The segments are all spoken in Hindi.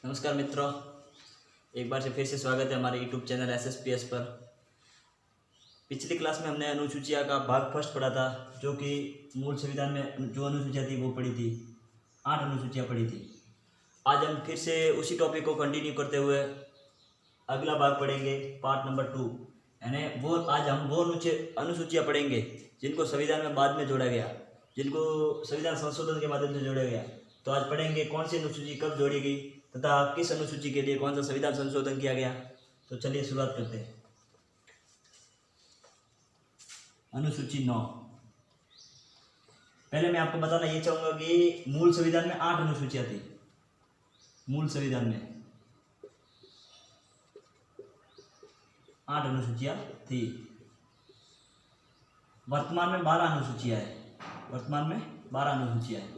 नमस्कार मित्रों, एक बार से फिर से स्वागत है हमारे यूट्यूब चैनल SSPS पर। पिछली क्लास में हमने अनुसूचियाँ का भाग फर्स्ट पढ़ा था, जो कि मूल संविधान में जो अनुसूचियाँ थी वो पढ़ी थी, 8 अनुसूचियाँ पढ़ी थी। आज हम फिर से उसी टॉपिक को कंटिन्यू करते हुए अगला भाग पढ़ेंगे, पार्ट नंबर 2। यानी आज हम वो अनुसूचियाँ पढ़ेंगे जिनको संविधान में बाद में जोड़ा गया, जिनको संविधान संशोधन के माध्यम से जोड़ा गया। तो आज पढ़ेंगे कौन सी अनुसूची कब जोड़ी गई तथा किस अनुसूची के लिए कौन सा संविधान संशोधन किया गया। तो चलिए शुरुआत करते हैं। अनुसूची 9। पहले मैं आपको बताना ये चाहूंगा कि मूल संविधान में 8 अनुसूचियां थी। मूल संविधान में 8 अनुसूचियां थी। वर्तमान में 12 अनुसूचियां है। वर्तमान में 12 अनुसूचियां है।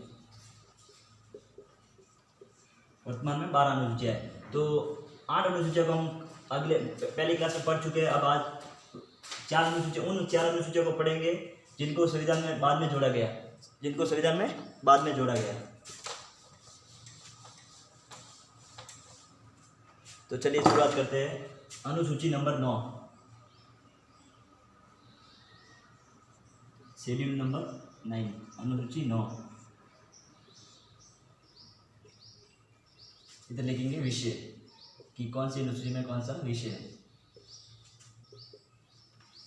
वर्तमान में 12 अनुसूचियां है। तो 8 अनुसूचियों को हम पहली क्लास में पढ़ चुके हैं। अब आज 4 अनुसूचियां, उन 4 अनुसूचियों को पढ़ेंगे जिनको संविधान में बाद में जोड़ा गया, जिनको संविधान में बाद में जोड़ा गया। तो चलिए शुरुआत करते हैं। अनुसूची नंबर 9, शेड्यूल नंबर 9, अनुसूची 9। इधर लिखेंगे विषय कि कौन सी अनुसूची में कौन सा विषय है।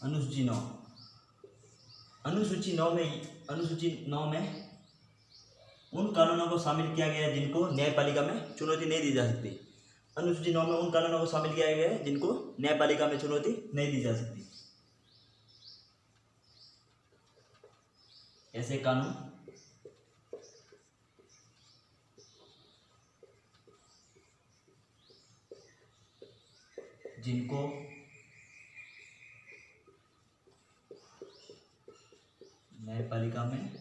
अनुसूची 9। अनुसूची 9 में उन कानूनों को शामिल किया गया है जिनको न्यायपालिका में चुनौती नहीं दी जा सकती। अनुसूची 9 में उन कानूनों को शामिल किया गया है जिनको न्यायपालिका में चुनौती नहीं दी जा सकती। ऐसे कानून जिनको न्यायपालिका में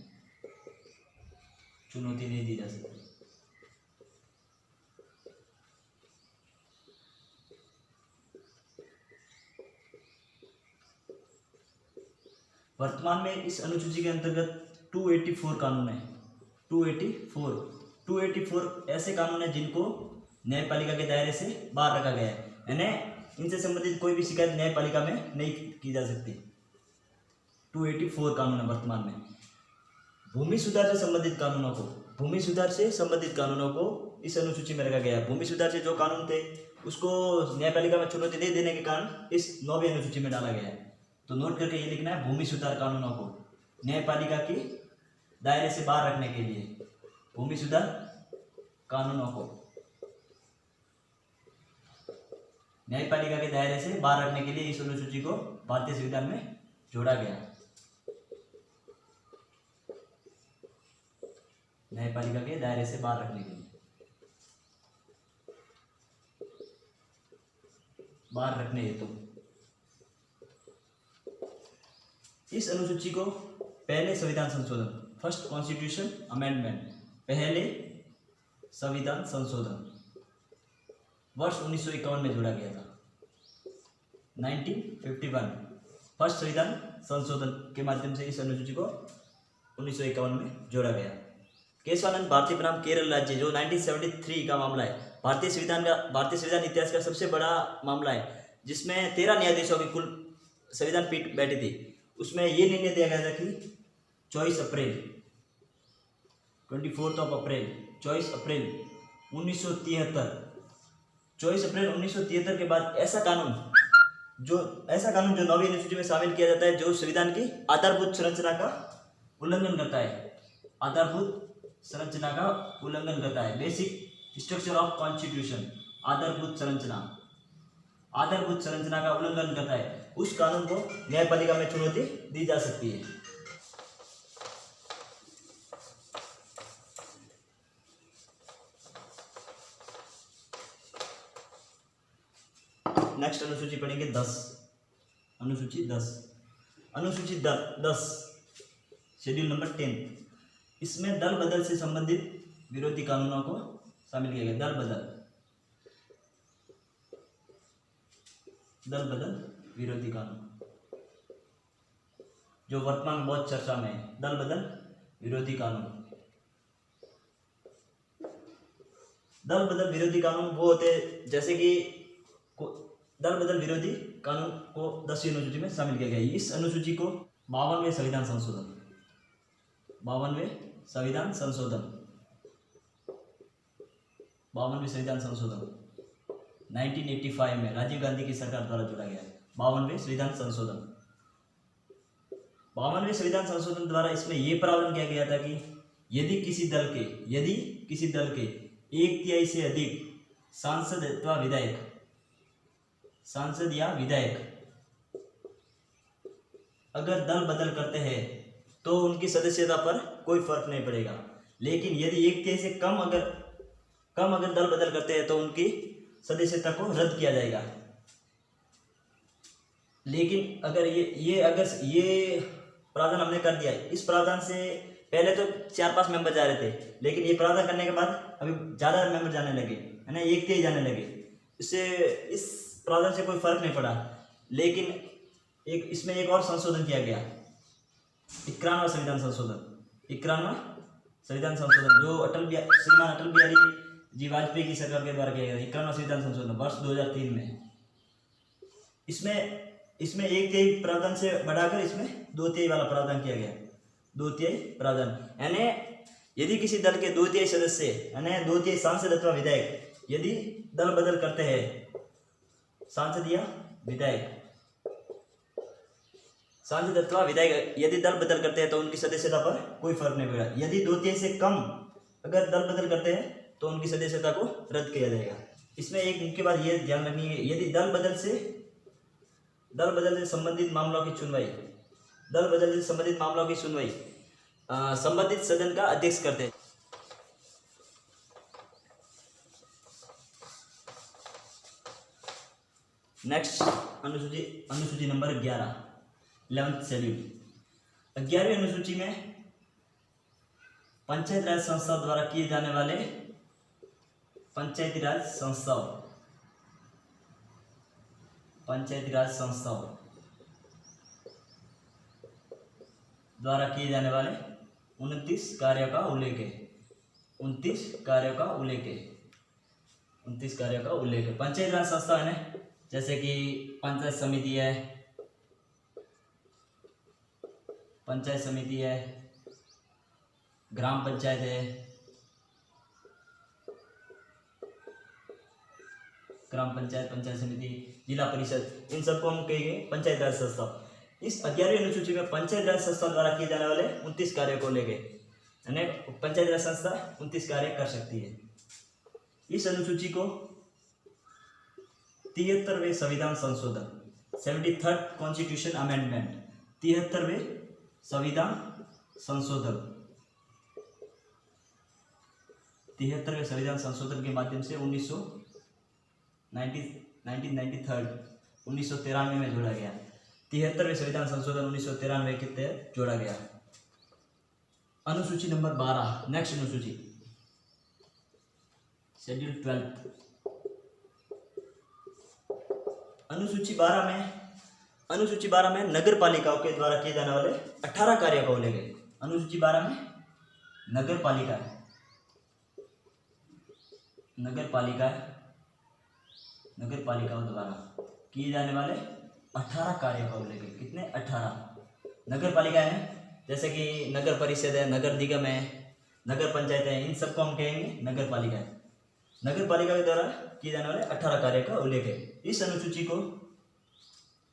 चुनौती नहीं दी जा सकती। वर्तमान में इस अनुसूची के अंतर्गत 284 कानून है। 284 ऐसे कानून है जिनको न्यायपालिका के दायरे से बाहर रखा गया है। यानी इनसे संबंधित कोई भी शिकायत न्यायपालिका में नहीं की जा सकती। 284 कानून है वर्तमान में। भूमि सुधार से संबंधित कानूनों को इस अनुसूची में रखा गया है। भूमि सुधार से जो कानून थे उसको न्यायपालिका में चुनौती नहीं देने के कारण इस 9वीं अनुसूची में डाला गया है। तो नोट करके ये लिखना है, भूमि सुधार कानूनों को न्यायपालिका की दायरे से बाहर रखने के लिए, भूमि सुधार कानूनों को न्यायपालिका के दायरे से बाहर रखने के लिए इस अनुसूची को भारतीय संविधान में जोड़ा गया। न्यायपालिका के दायरे से बाहर रखने के लिए, बाहर रखने हेतु इस अनुसूची को पहले संविधान संशोधन, फर्स्ट कॉन्स्टिट्यूशन अमेंडमेंट, पहले संविधान संशोधन वर्ष 1951 में जोड़ा गया था। 1951 फर्स्ट संविधान संशोधन के माध्यम से इस अनुसूची को 1951 में जोड़ा गया। केशवानंद भारती बनाम केरल राज्य, जो 1973 का मामला है, भारतीय संविधान इतिहास का सबसे बड़ा मामला है, जिसमें 13 न्यायाधीशों की कुल संविधान पीठ बैठी थी। उसमें ये निर्णय दिया गया था कि 24 अप्रैल 24 अप्रैल 1973 के बाद ऐसा कानून जो 9वीं अनुसूची में शामिल किया जाता है जो संविधान की आधारभूत संरचना का उल्लंघन करता है। आधारभूत संरचना का उल्लंघन करता है। बेसिक स्ट्रक्चर ऑफ कॉन्स्टिट्यूशन, आधारभूत संरचना का उल्लंघन करता है, उस कानून को न्यायपालिका में चुनौती दी जा सकती है। नेक्स्ट अनुसूची पढ़ेंगे 10। अनुसूची 10 शेड्यूल नंबर 10। इसमें दल बदल से संबंधित विरोधी कानूनों को शामिल किया गया। दल बदल विरोधी कानून जो वर्तमान में बहुत चर्चा में है। दल बदल विरोधी कानून दल बदल विरोधी कानून वो होते हैं जैसे कि दल बदल विरोधी कानून को 10वीं अनुसूची में शामिल किया गया है। इस अनुसूची को 52वें संविधान संशोधन 52वें संविधान संशोधन 1985 में राजीव गांधी की सरकार द्वारा जोड़ा गया है। 52वें संविधान संशोधन 52वें संविधान संशोधन द्वारा इसमें यह प्रावधान किया गया था कि यदि किसी दल के 1/3 से अधिक सांसद या विधायक अगर दल बदल करते हैं तो उनकी सदस्यता पर कोई फर्क नहीं पड़ेगा। लेकिन यदि 1/3 से कम अगर दल बदल करते हैं तो उनकी सदस्यता को रद्द किया जाएगा। लेकिन अगर ये प्रावधान हमने कर दिया, इस प्रावधान से पहले तो 4-5 मेंबर जा रहे थे, लेकिन ये प्रावधान करने के बाद अभी ज़्यादा मेंबर जाने लगे, है ना, 1/3 जाने लगे। इससे इस प्रावधान से कोई फर्क नहीं पड़ा। लेकिन इसमें एक और संशोधन किया गया, 91वां संविधान संशोधन जो श्रीमान अटल बिहारी जी वाजपेयी की सरकार के द्वारा किया गया। 91वां संविधान संशोधन वर्ष 2003 में। इसमें 1/3 प्रावधान से बढ़ाकर इसमें 2/3 वाला प्रावधान किया गया। 2/3 प्रावधान यानी यदि किसी दल के 2/3 सदस्य यानी 2/3 सांसद अथवा विधायक यदि दल बदल करते हैं, सांसद अथवा विधायक यदि दल बदल करते हैं तो उनकी सदस्यता पर कोई फर्क नहीं पड़ेगा। यदि 2/3 से कम अगर दल बदल करते हैं तो उनकी सदस्यता को रद्द किया जाएगा। इसमें एक मुख्य बात यह ध्यान रखनी है, यदि दल बदल से संबंधित मामलों की सुनवाई संबंधित सदन का अध्यक्ष करते हैं। नेक्स्ट अनुसूची नंबर 11 शेड्यूल। 11वीं अनुसूची में पंचायत राज संस्थाओं द्वारा किए जाने वाले पंचायती राज संस्थाओं द्वारा किए जाने वाले 29 कार्यों का उल्लेख है। 29 कार्यों का उल्लेख है। पंचायत राज संस्था है ना, जैसे कि पंचायत समिति है, ग्राम पंचायत है, पंचायत समिति, जिला परिषद, इन सबको हम कहेंगे पंचायत राज संस्था। इस 11वीं अनुसूची में पंचायत राज संस्था द्वारा किए जाने वाले 29 कार्यों को लेके यानी पंचायत राज संस्था 29 कार्य कर सकती है। इस अनुसूची को 73वें संविधान संशोधन 73rd कॉन्स्टिट्यूशन अमेंडमेंट 73वें संविधान संशोधन 73वें संविधान संशोधन के माध्यम से 1993 में जोड़ा गया। 73वें संविधान संशोधन 1993 के तहत जोड़ा गया। अनुसूची नंबर 12 नेक्स्ट अनुसूची शेड्यूल 12। अनुसूची 12 में नगर पालिकाओं के द्वारा किए जाने वाले 18 कार्यों को उल्लेख है। अनुसूची 12 में नगर पालिकाओं द्वारा किए जाने वाले 18 कार्यों का उल्लेख है। कितने? 18 नगर पालिका है, जैसे कि नगर परिषद है, नगर निगम है, नगर पंचायत है, इन सबको हम कहेंगे नगर पालिका है। नगर पालिका के द्वारा किए जाने वाले 18 कार्यों का उल्लेख है। इस अनुसूची को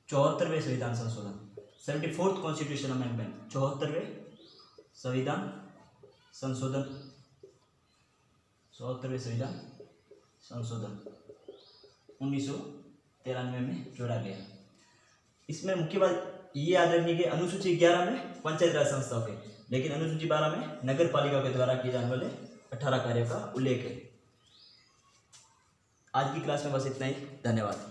74वें संविधान संशोधन 74th कॉन्स्टिट्यूशन अमेंडमेंट 74वें संविधान संशोधन 1993 में जोड़ा गया। इसमें मुख्य बात ये याद रखनी कि अनुसूची 11 में पंचायत राज संस्थाओं के, लेकिन अनुसूची 12 में नगर पालिका के द्वारा किए जाने वाले 18 कार्यों का उल्लेख है। आज की क्लास में बस इतना ही। धन्यवाद।